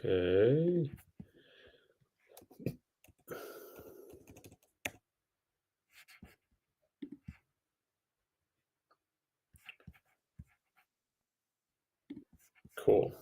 Okay. Cool.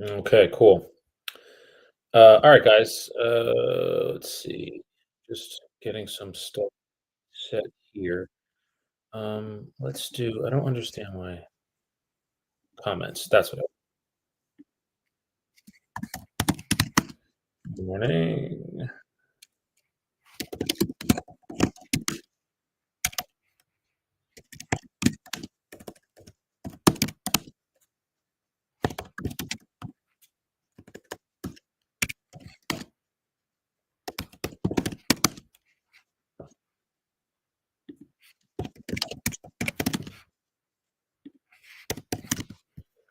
Okay, cool. All right, guys. Let's see. Just getting some stuff set here. Let's do. I don't understand why comments. That's what. Good morning.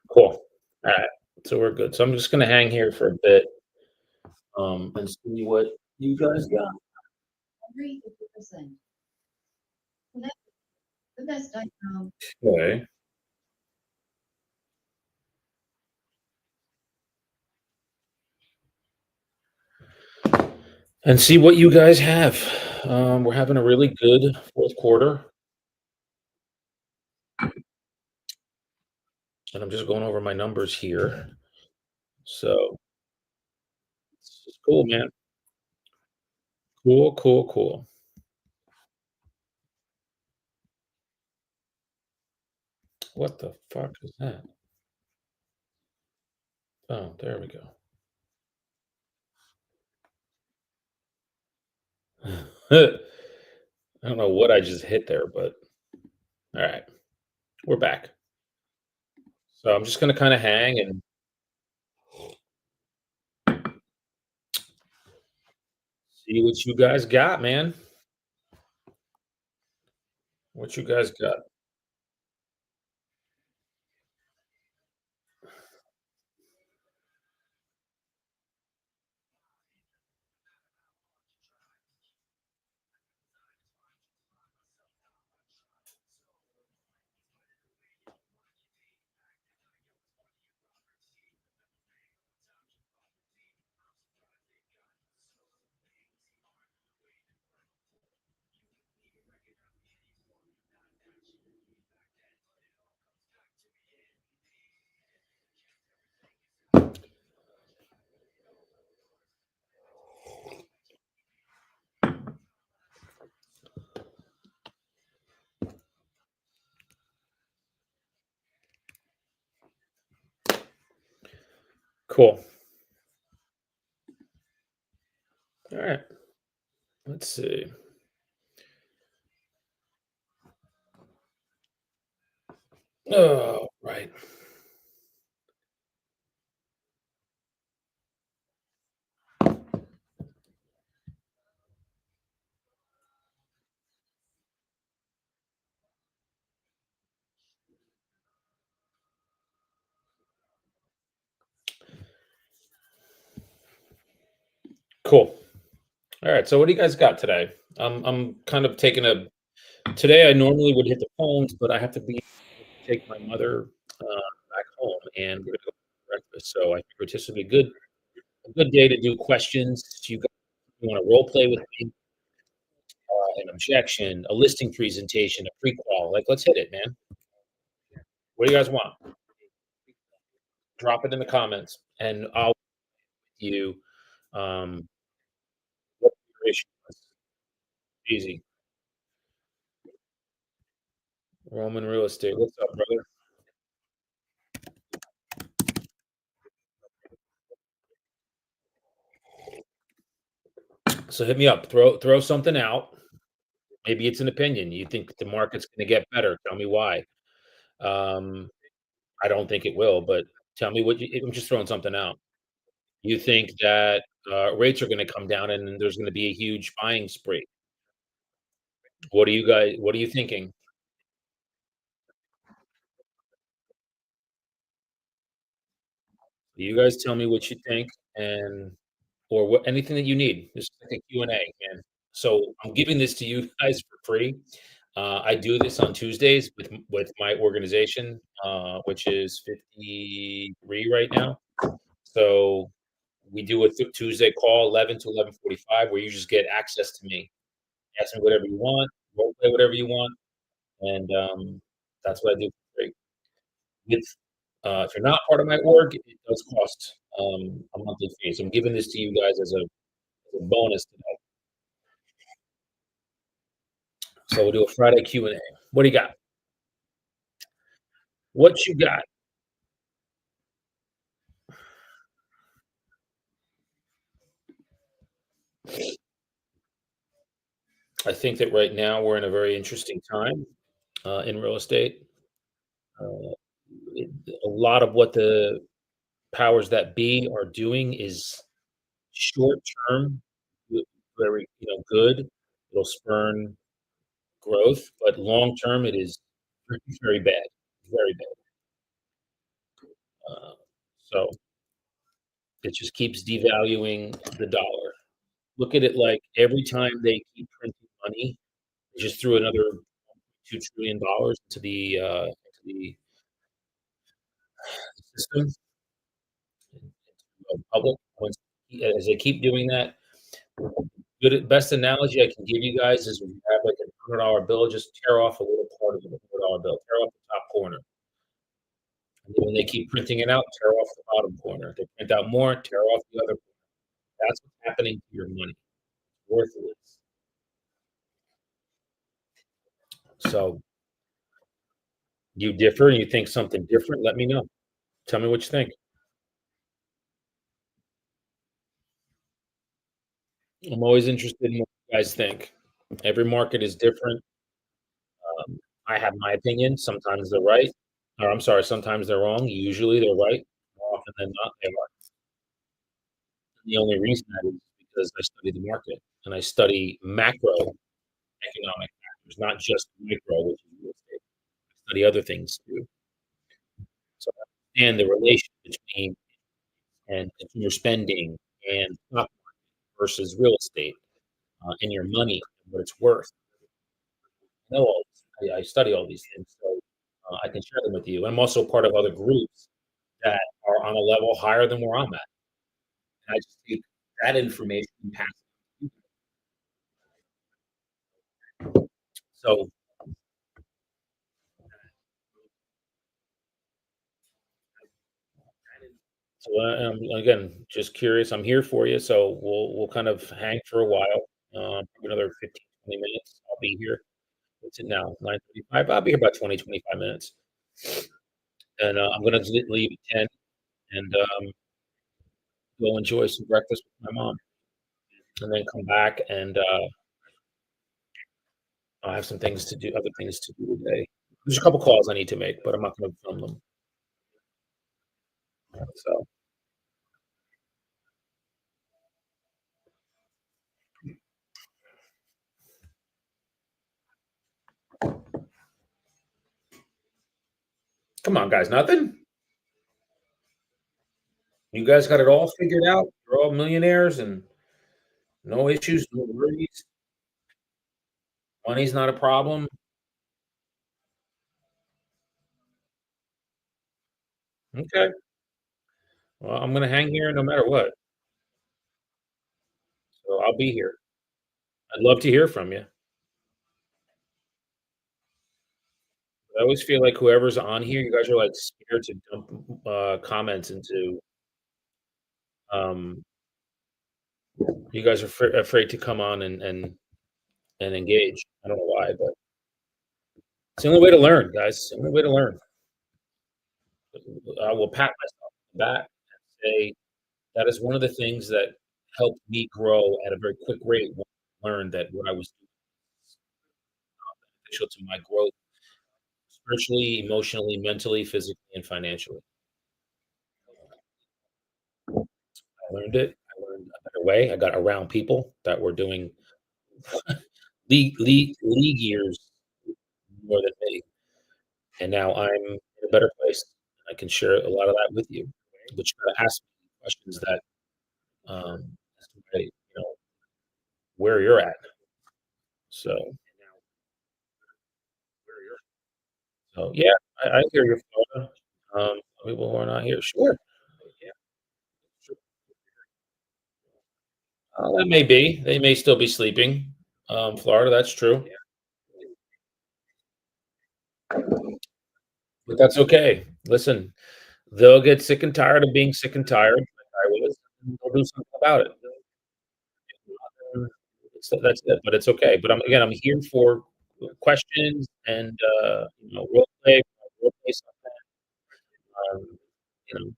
Cool. All right. So we're good. So I'm just gonna hang here for a bit, and see what you guys got. Agree 50%. So that's the best I know. Okay. And see what you guys have. We're having a really good fourth quarter, and I'm just going over my numbers here. So it's cool, man. Cool, cool, cool. What the fuck is that? Oh, there we go. I don't know what I just hit there, but all right, we're back. So I'm just gonna kind of hang and see what you guys got, man. What you guys got? Cool. All right. Let's see. Oh, right. Cool. All right. So what do you guys got today? I'm kind of taking a today. I normally would hit the phones, but I have to be take my mother back home, and we're gonna go for breakfast. So I figured this would be a good day to do questions. You guys you want to role play with me, an objection, a listing presentation, a prequal. Like, let's hit it, man. What do you guys want? Drop it in the comments, and I'll you um, what your issue is. Easy. Roman real estate. What's up, brother? So hit me up. Throw something out. Maybe it's an opinion. You think the market's going to get better. Tell me why. Um, I don't think it will, but tell me what I'm just throwing something out. You think that rates are going to come down and there's going to be a huge buying spree. What are you thinking? You guys tell me what you think and or what anything that you need. Just like a Q&A, man. So I'm giving this to you guys for free. I do this on Tuesdays with my organization, which is 53 right now. So we do a Tuesday call, 11 to 11:45, where you just get access to me. Ask me whatever you want, role play whatever you want, and that's what I do for free. With if you're not part of my org, it does cost a monthly fee. So I'm giving this to you guys as a bonus today. So we'll do a Friday Q&A. What do you got? What you got? I think that right now we're in a very interesting time in real estate. Uh, a lot of what the powers that be are doing is short term, very good. It'll spurn growth, but long term, it is very, very bad, very bad. So it just keeps devaluing the dollar. Look at it like every time they keep printing money, they just threw another $2 trillion into the system, public. As they keep doing that, good best analogy I can give you guys is when you have like a $100 bill, just tear off a little part of the $100 bill, tear off the top corner. And then when they keep printing it out, tear off the bottom corner. They print out more, tear off the other corner. That's what's happening to your money. Worthless. So you differ and you think something different, let me know. Tell me what you think. I'm always interested in what you guys think. Every market is different. I have my opinion. Sometimes they're right. Or I'm sorry, sometimes they're wrong. Usually they're right. More often than not, they are. The only reason that is because I study the market and I study macroeconomic factors, not just micro, which is real estate. I study other things too. So I understand the relation between and consumer spending and stock versus real estate and your money and what it's worth. I know all this. I study all these things, so I can share them with you. I'm also part of other groups that are on a level higher than where I'm at. And I just take that information and pass it on to you. So, again, just curious. I'm here for you, so we'll kind of hang for a while, probably another 15, 20 minutes. I'll be here. What's it now? 9:35. I'll be here about 20, 25 minutes, and I'm gonna leave at 10 and go enjoy some breakfast with my mom, and then come back and I have some things to do, other things to do today. There's a couple calls I need to make, but I'm not gonna film them. So, come on, guys, nothing? You guys got it all figured out? You're all millionaires and no issues, no worries. Money's not a problem. Okay. Well, I'm gonna hang here no matter what. So I'll be here. I'd love to hear from you. I always feel like whoever's on here, you guys are, like, scared to dump, comments into, um you guys are afraid to come on and engage. I don't know why, but it's the only way to learn, guys. It's the only way to learn. I will pat myself on the back and say that is one of the things that helped me grow at a very quick rate when I learned that what I was doing was beneficial to my growth spiritually, emotionally, mentally, physically, and financially. I learned it. I learned a better way. I got around people that were doing league years more than me, and now I'm in a better place. I can share a lot of that with you, but you gotta ask me questions that, as to why, where you're at. So yeah, I hear you, Florida. People who are not here, sure. That may be. They may still be sleeping. Florida, that's true, but that's okay. Listen, they'll get sick and tired of being sick and tired, like I was, and they'll do something about it. So that's it, but it's okay. But I'm here for questions and, role play something, um, you know,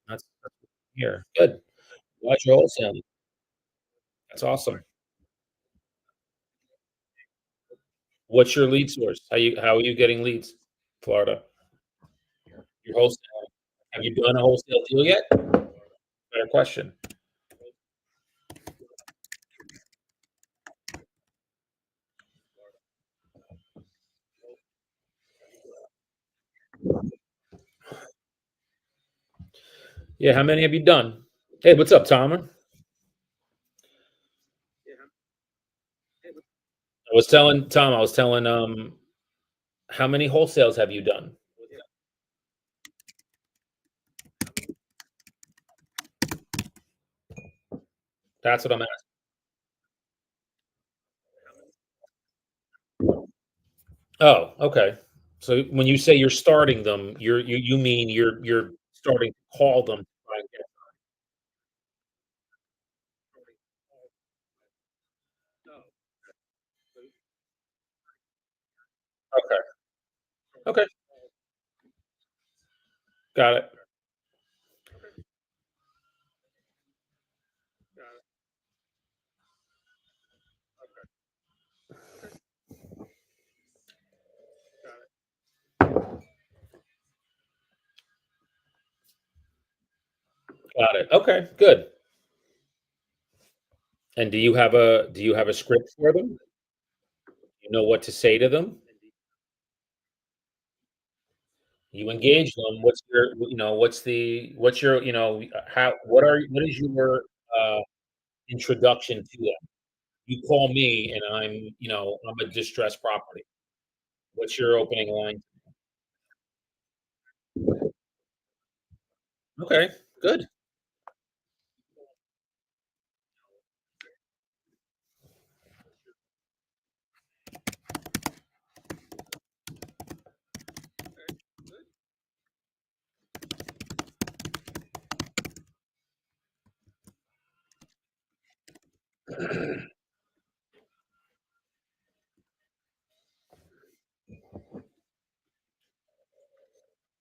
that's what I'm here. Good. Glad you're wholesaling. That's awesome. What's your lead source? How are you getting leads? Florida. You're wholesaling. Have you done a wholesale deal yet? Fair question. Yeah, how many have you done? Hey, what's up, Tom? I was telling, how many wholesales have you done? That's what I'm asking. Oh, okay. So when you say you're starting them, you mean you're starting to call them to try and get. Okay, okay, got it, got it. Okay, good. And do you have a script for them? You know what to say to them? You engage them. What's your, what is your, uh, introduction to them? You call me and I'm a distressed property. What's your opening line? Okay, good.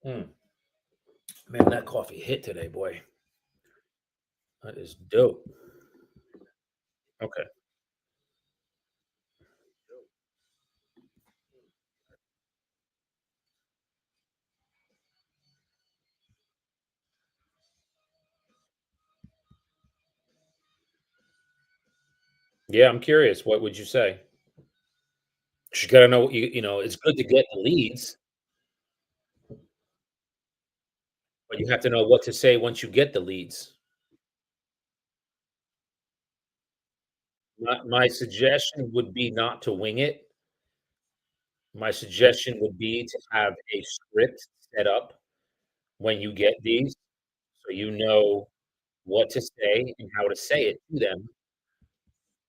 Mm, man, that coffee hit today, boy. That is dope. Okay. Yeah, I'm curious. What would you say? You gotta know, it's good to get the leads, but you have to know what to say once you get the leads. My suggestion would be not to wing it. My suggestion would be to have a script set up when you get these, so you know what to say and how to say it to them,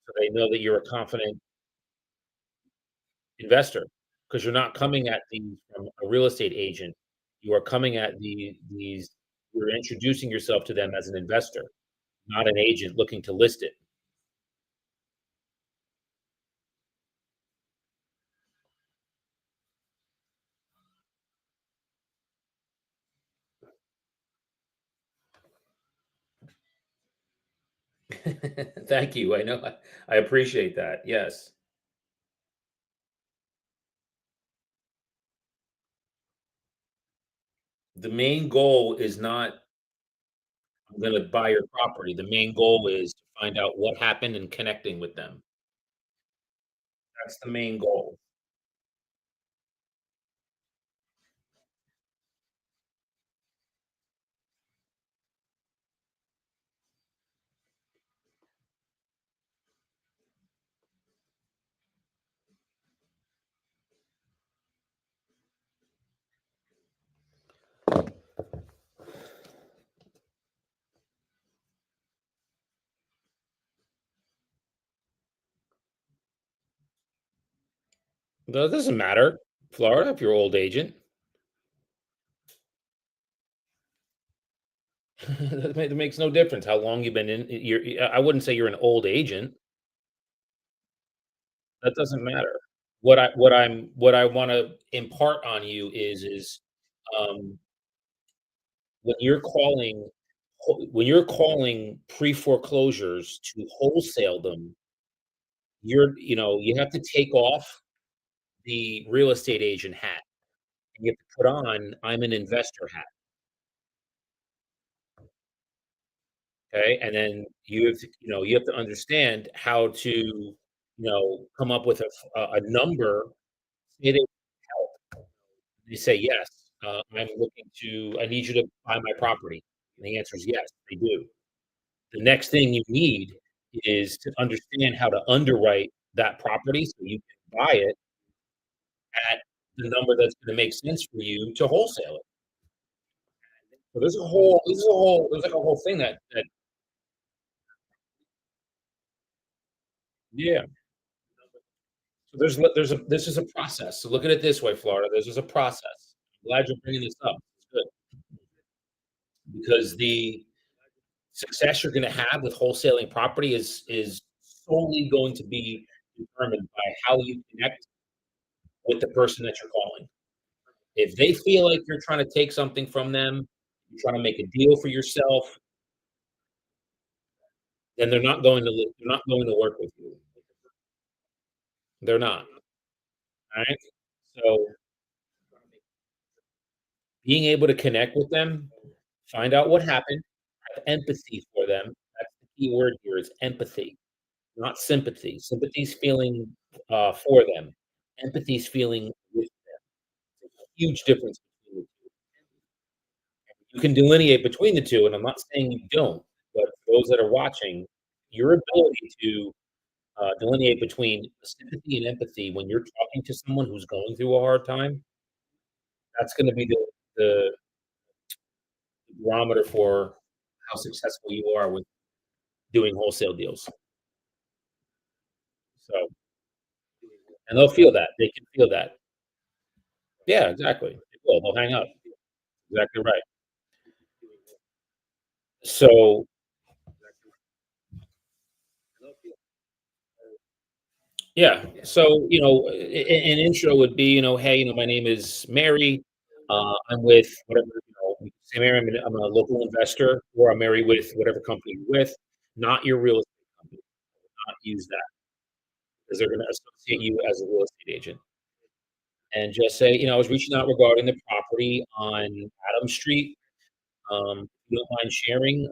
so they know that you're a confident investor. because you're not coming at these from a real estate agent. You are coming at these you're introducing yourself to them as an investor, not an agent looking to list it. Thank you. I know I appreciate that. Yes. The main goal is not, "I'm gonna buy your property." The main goal is to find out what happened and connecting with them. That's the main goal. That doesn't matter, Florida, if you're old agent. That makes no difference how long you've been in I wouldn't say you're an old agent. That doesn't matter. What I wanna impart on you is, um, when you're calling when you're calling pre-foreclosures to wholesale them, you have to take off the real estate agent hat, and you have to put on, "I'm an investor" hat, okay? And then you have to understand how to, come up with a number. It is help. They say, "Yes, I need you to buy my property." And the answer is yes, they do. The next thing you need is to understand how to underwrite that property so you can buy it at the number that's gonna make sense for you to wholesale it. So there's like a whole thing that yeah. So this is a process. So look at it this way, Florida, this is a process. I'm glad you're bringing this up. It's good because the success you're gonna have with wholesaling property is solely going to be determined by how you connect with the person that you're calling. If they feel like you're trying to take something from them, you're trying to make a deal for yourself, then they're not going to work with you. They're not, alright? So, being able to connect with them, find out what happened, have empathy for them. That's the key word here is empathy, not sympathy. Sympathy's feeling, for them. Empathy's feeling with huge difference between the 2. You can delineate between the 2, and I'm not saying you don't, but for those that are watching, your ability to, delineate between sympathy and empathy when you're talking to someone who's going through a hard time, that's gonna be the barometer for how successful you are with doing wholesale deals. So and they'll feel that, they can feel that. Yeah, exactly. They will, they'll hang up. Exactly right. So yeah. So, an intro would be, "Hey, my name is Mary. I'm with whatever, you can say, Mary, I'm a local investor," or "I'm Mary with whatever company you're with," not your real estate company. Not use that because they're gonna associate you as a real estate agent. And just say, "I was reaching out regarding the property on Adams Street. If you don't mind sharing,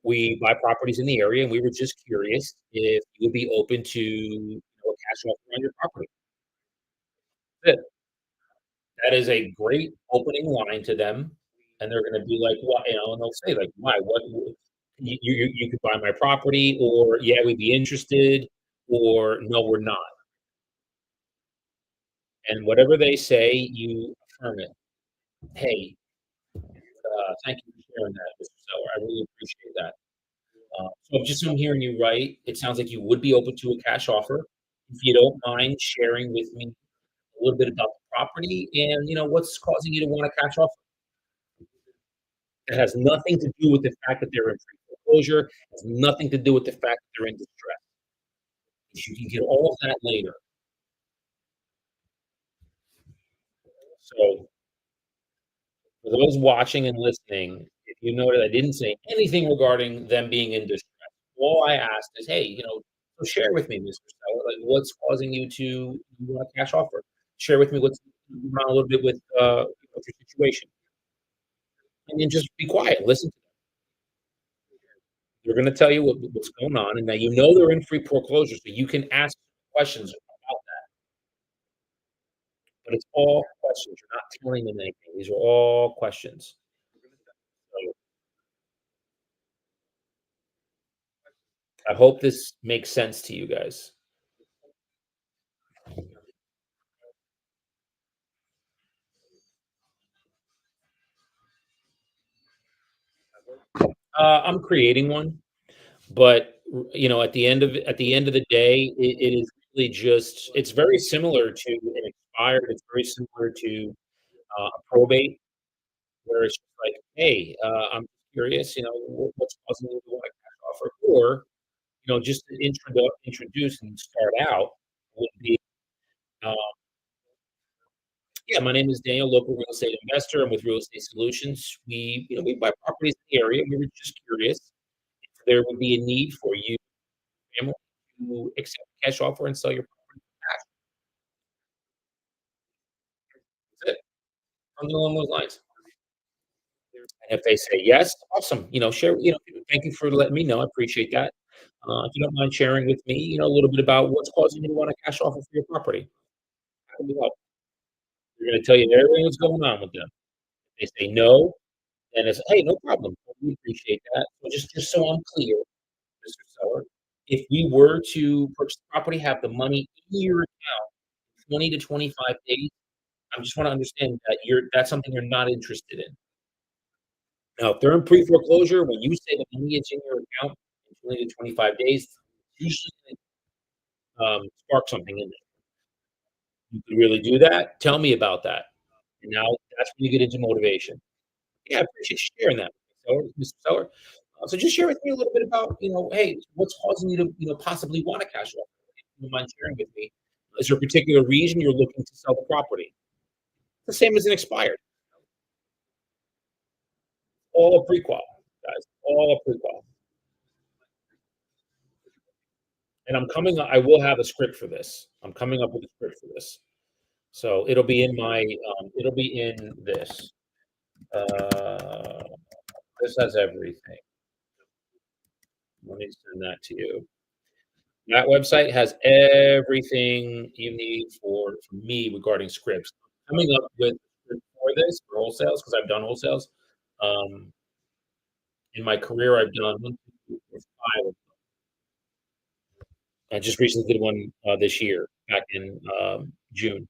we buy properties in the area, and we were just curious if you would be open to, a cash offer on your property." That's it. That is a great opening line to them, and they're gonna be like, "Why?" And they'll say like, "Why? What you could buy my property," or, "Yeah, we'd be interested," or, "No, we're not." And whatever they say, you affirm it. "Hey, thank you for sharing that, Mr. Seller. I really appreciate that. So just so I'm hearing you right, it sounds like you would be open to a cash offer. If you don't mind sharing with me." a little bit about the property and, what's causing you to wanna cash off. It has nothing to do with the fact that they're in foreclosure, it has nothing to do with the fact that they're in distress. You can get all of that later. So, for those watching and listening, if you noted I didn't say anything regarding them being in distress. All I asked is, "Hey, so share with me, Mr. Seller, like, what's causing you to you want a cash offer? Share with me what's going on a little bit with your situation." And then just be quiet, listen. They're gonna tell you what's going on, and now they're in free foreclosure, so you can ask questions about that, but it's all questions. You're not telling them anything. These are all questions. So, I hope this makes sense to you guys. I'm creating one, but, at the end of the day, it is really just it's very similar to an expired, it's very similar to, a probate, where it's just like, "Hey, I'm curious, what's causing you to want a cash offer?" Or, just to introduce and start out would be, uh, "Yeah, my name is Daniel, local real estate investor. I'm with Real Estate Solutions. We buy properties in the area. We were just curious if there would be a need for you, family, to accept a cash offer and sell your property for cash." That's it. Something along those lines. And if they say yes, awesome. Thank you for letting me know. I appreciate that. If you don't mind sharing with me, a little bit about what's causing you to want a cash offer for your property. How can we help? They're going to tell you everything that's going on with them. If they say no, then it's, hey, no problem. We appreciate that. So just so I'm clear, Mr. Seller, if we were to purchase the property, have the money in your account 20 to 25 days, I just want to understand that that's something you're not interested in. Now, if they're in pre-foreclosure, when you say the money is in your account in 20 to 25 days, usually spark something in there. You can really do that? Tell me about that. And now that's when you get into motivation. Yeah, I appreciate you sharing that, Mr. Seller. So just share with me a little bit about, hey, what's causing you to, possibly want a cash offer? If you don't mind sharing with me. Is there a particular reason you're looking to sell the property? The same as an expired. All a prequal, guys. All a prequal. And I will have a script for this. I'm coming up with a script for this. So it'll be in this. Uh, this has everything. Let me send that to you. That website has everything you need for me regarding scripts. Coming up with for this for wholesales because I've done wholesales. Um, in my career, I've done 1, 2, 3, 4, 5. I just recently did one this year, back in June.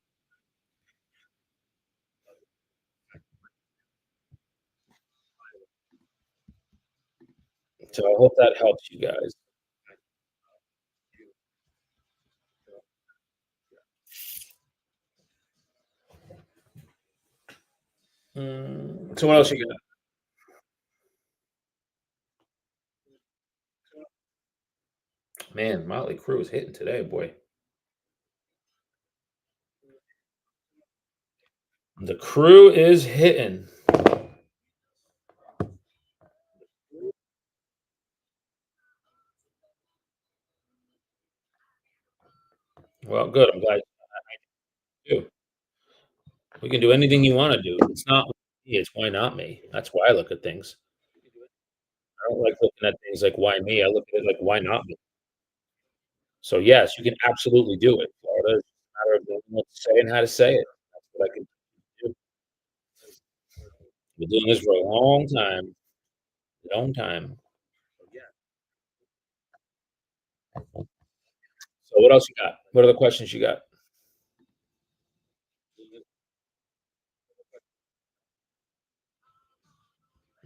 So I hope that helps you guys. So what else you got? Man, Motley Crue is hitting today, boy. The crew is hitting. Well, good. I'm glad you do. We can do anything you wanna do. It's not me, it's why not me. That's why I look at things. I don't like looking at things like, "Why me?" I look at it like, "Why not me?" So, yes, you can absolutely do it. Florida is a matter of knowing what to say and how to say it. That's what I can do. Been doing this for a long time, long time. So what else you got? What other questions you got?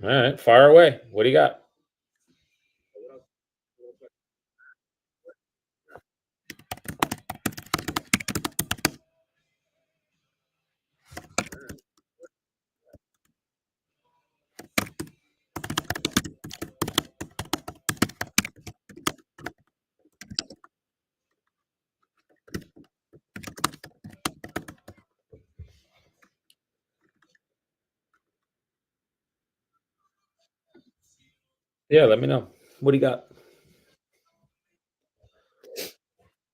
Alright, fire away. What do you got? Yeah, let me know. What do you got?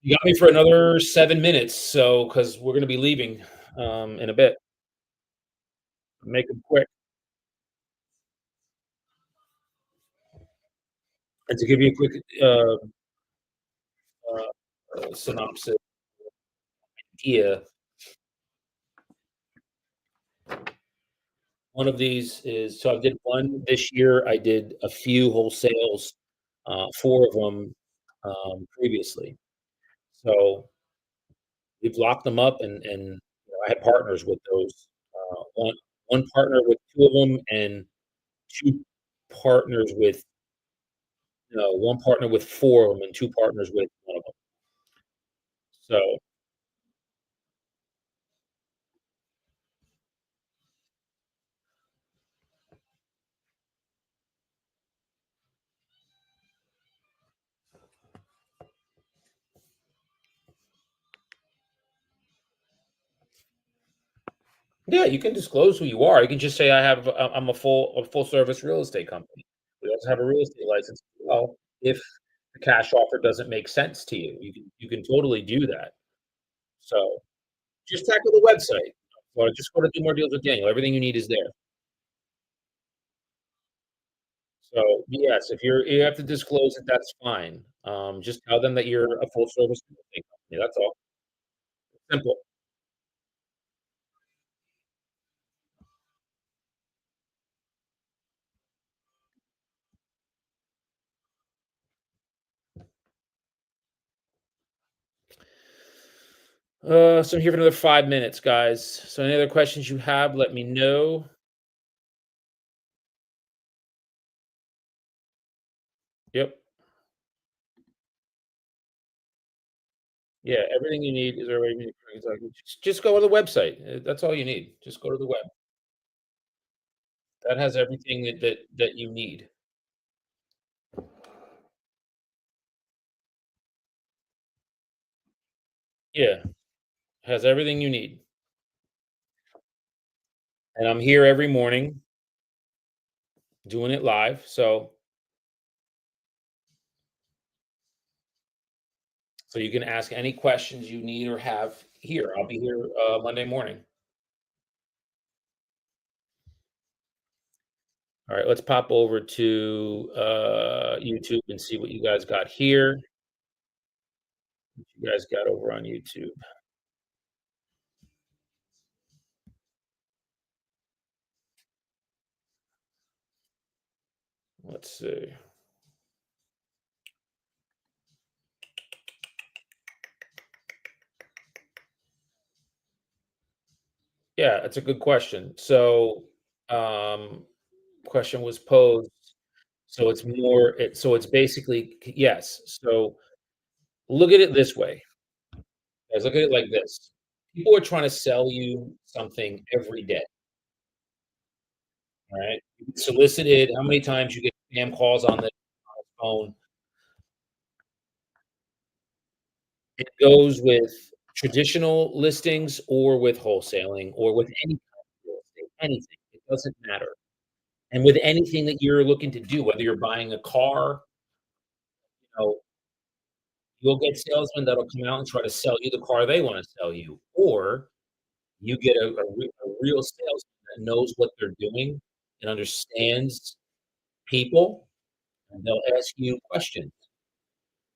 You got me for another 7 minutes, so because we're gonna be leaving, in a bit. Make them quick. And to give you a quick, synopsis idea, one of these is so I did one this year, I did a few wholesales, 4 of them, previously. So, we've locked them up I had partners with those, one partner with 2 of them and 2 partners with no, 1 partner with 4 of them and 2 partners with 1 of them. So, yeah, you can disclose who you are. You can just say, I'm a full service real estate company. We also have a real estate license as well, if the cash offer doesn't make sense to you. You can totally do that. So, just tackle the website, or just go to Do More Deals with Daniel. Everything you need is there. So, yes, if you have to disclose it, that's fine. Just tell them that you're a full service real estate company, that's all. Simple. So I'm here for another 5 minutes, guys. So any other questions you have, let me know. Yep. Yeah, everything you need is already exactly. Just go to the website. That's all you need. Just go to the web. That has everything that you need. Yeah, has everything you need. And I'm here every morning doing it live. So you can ask any questions you need or have here. I'll be here Monday morning. All right, let's pop over to YouTube and see what you guys got here. What you guys got over on YouTube. Let's see. Yeah, that's a good question. So, question was posed. So it's basically yes. So look at it this way. Guys, look at it like this. People are trying to sell you something every day, all right? You get solicited, how many times you get spam calls on the phone. It goes with traditional listings or with wholesaling or with any kind of real estate, anything. It doesn't matter. And with anything that you're looking to do, whether you're buying a car, know, you'll get salesmen that'll come out and try to sell you the car they wanna sell you, or you get a real salesman that knows what they're doing and understands people, and they'll ask you questions.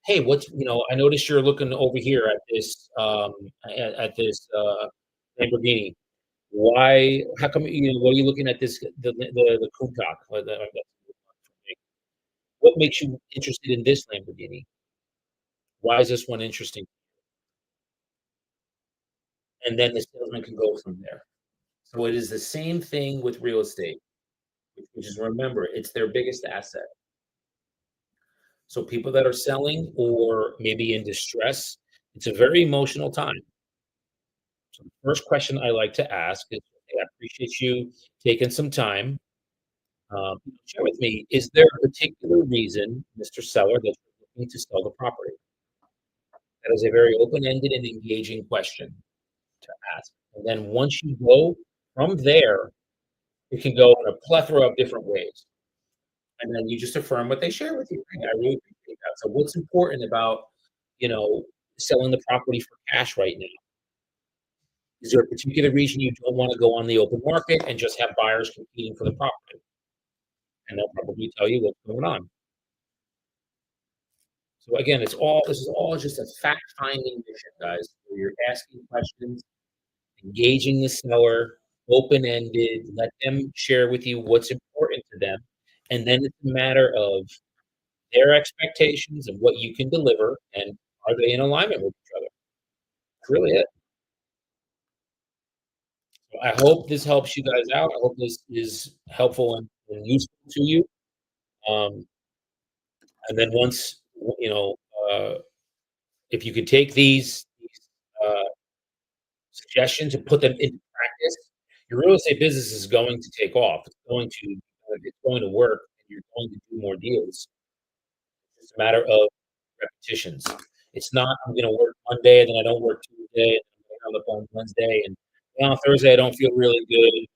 "Hey, I noticed you're looking over here at this, Lamborghini. Why how come, what are you looking at this the Countach?" What makes you interested in this Lamborghini? Why is this one interesting? And then the salesman can go from there. So it is the same thing with real estate, which is remember, it's their biggest asset. So people that are selling or maybe in distress, it's a very emotional time. So the first question I like to ask is, "Hey, I appreciate you taking some time. Share with me, is there a particular reason, Mr. Seller, that you're looking to sell the property?" That is a very open-ended and engaging question to ask. And then once you go from there, it can go in a plethora of different ways. and then you just affirm what they share with you. I really appreciate that. So what's important about, you know, selling the property for cash right now? Is there a particular reason you don't wanna go on the open market and just have buyers competing for the property? And they'll probably tell you what's going on. So again, this is all just a fact-finding mission, guys, where you're asking questions, engaging the seller, open-ended, let them share with you what's important to them, and then it's a matter of their expectations and what you can deliver, and are they in alignment with each other? That's really it. So I hope this helps you guys out. I hope this is helpful and useful to you. Um, and then once, you know, uh, if you could take these suggestions and put them into practice, your real estate business is going to take off. It's going to work, and you're going to do more deals. It's a matter of repetitions. It's not, "I'm gonna work Monday, and then I don't work Tuesday, and then I'm up on Wednesday, and, on Thursday, I don't feel really good,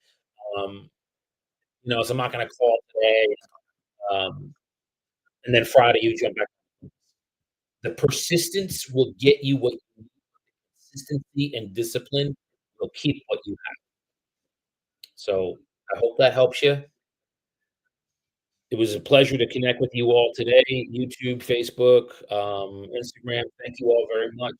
so I'm not gonna call today," um, and then Friday, you jump back. The persistence will get you what you need. Consistency and discipline will keep what you have. So, I hope that helps you. It was a pleasure to connect with you all today, YouTube, Facebook, Instagram. Thank you all very much.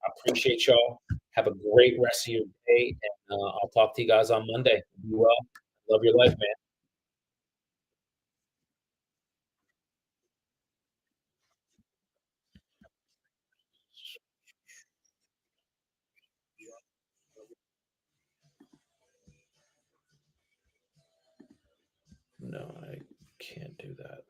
I appreciate y'all. Have a great rest of your day, and I'll talk to you guys on Monday. Be well. Love your life, man. No, I can't do that.